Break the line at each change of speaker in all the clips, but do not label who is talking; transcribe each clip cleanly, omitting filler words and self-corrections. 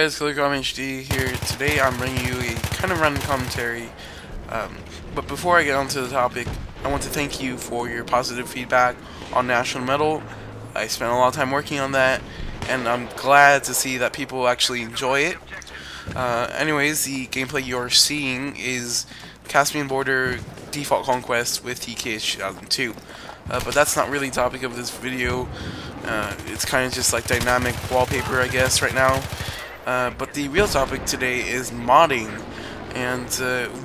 guys, ColorCom HD here. Today I'm bringing you a kind of random commentary. But before I get onto the topic, I want to thank you for your positive feedback on National Medal. I spent a lot of time working on that, and I'm glad to see that people actually enjoy it. Anyways, the gameplay you're seeing is Caspian Border Default Conquest with TKH 2002. But that's not really the topic of this video. It's kind of just like dynamic wallpaper, I guess, right now. But the real topic today is modding, and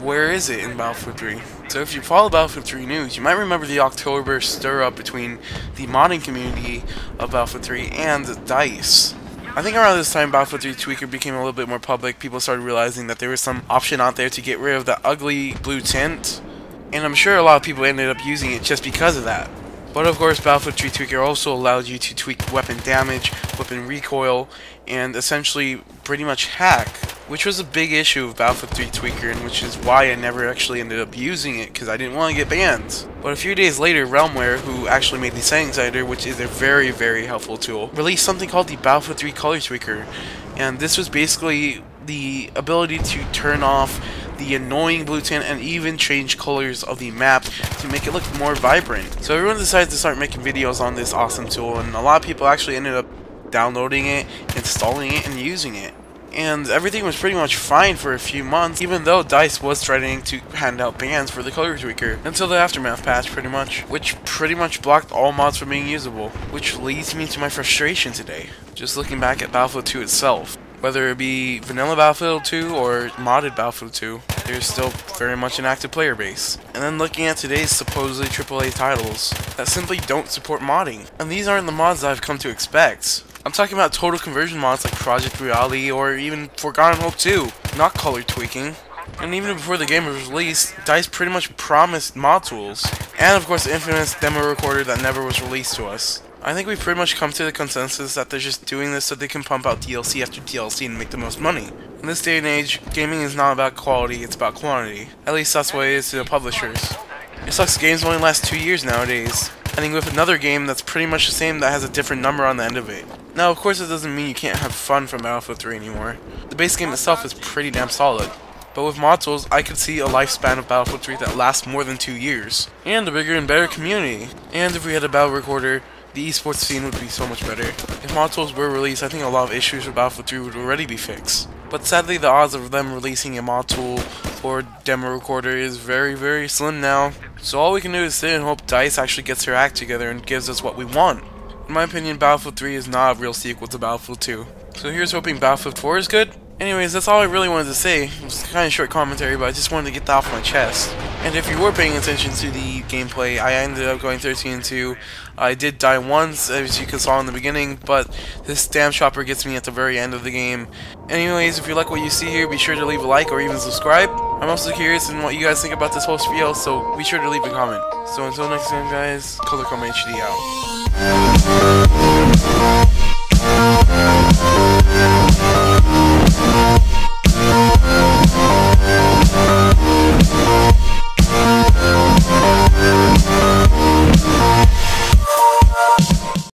where is it in Battlefield 3? So if you follow Battlefield 3 news, you might remember the October stir-up between the modding community of Battlefield 3 and DICE. I think around this time Battlefield 3 Tweaker became a little bit more public. People started realizing that there was some option out there to get rid of the ugly blue tint, and I'm sure a lot of people ended up using it just because of that. But of course, Battlefield 3 Tweaker also allowed you to tweak weapon damage, weapon recoil, and essentially pretty much hack, which was a big issue of Battlefield 3 Tweaker, and which is why I never actually ended up using it, because I didn't want to get banned. But a few days later, Realmware, who actually made the settings editor, which is a very, very helpful tool, released something called the Battlefield 3 Color Tweaker, and this was basically the ability to turn off the annoying blue tint and even change colors of the map to make it look more vibrant. So everyone decided to start making videos on this awesome tool, and a lot of people actually ended up downloading it, installing it, and using it. And everything was pretty much fine for a few months, even though DICE was threatening to hand out bans for the Color Tweaker, until the Aftermath patch pretty much, which pretty much blocked all mods from being usable. Which leads me to my frustration today, just looking back at Battlefield 2 itself. Whether it be vanilla Battlefield 2 or modded Battlefield 2, there's still very much an active player base. And then looking at today's supposedly AAA titles that simply don't support modding. And these aren't the mods that I've come to expect. I'm talking about total conversion mods like Project Reality or even Forgotten Hope 2, not color tweaking. And even before the game was released, DICE pretty much promised mod tools. And of course the infamous demo recorder that never was released to us. I think we've pretty much come to the consensus that they're just doing this so they can pump out DLC after DLC and make the most money. In this day and age, gaming is not about quality, it's about quantity. At least that's what it is to the publishers. It sucks games only last 2 years nowadays, ending with another game that's pretty much the same that has a different number on the end of it. Now of course it doesn't mean you can't have fun from Battlefield 3 anymore. The base game itself is pretty damn solid. But with mod tools, I could see a lifespan of Battlefield 3 that lasts more than 2 years. And a bigger and better community. And if we had a battle recorder, the esports scene would be so much better. If mod tools were released, I think a lot of issues with Battlefield 3 would already be fixed. But sadly, the odds of them releasing a mod tool or demo recorder is very, very slim now. So all we can do is sit and hope DICE actually gets their act together and gives us what we want. In my opinion, Battlefield 3 is not a real sequel to Battlefield 2. So here's hoping Battlefield 4 is good. Anyways, that's all I really wanted to say. It was kind of short commentary, but I just wanted to get that off my chest. And if you were paying attention to the gameplay, I ended up going 13-2. I did die once, as you saw in the beginning, but this damn chopper gets me at the very end of the game. Anyways, if you like what you see here, be sure to leave a like or even subscribe. I'm also curious in what you guys think about this whole spiel, so be sure to leave a comment. So until next time, guys, ColorCom HD out.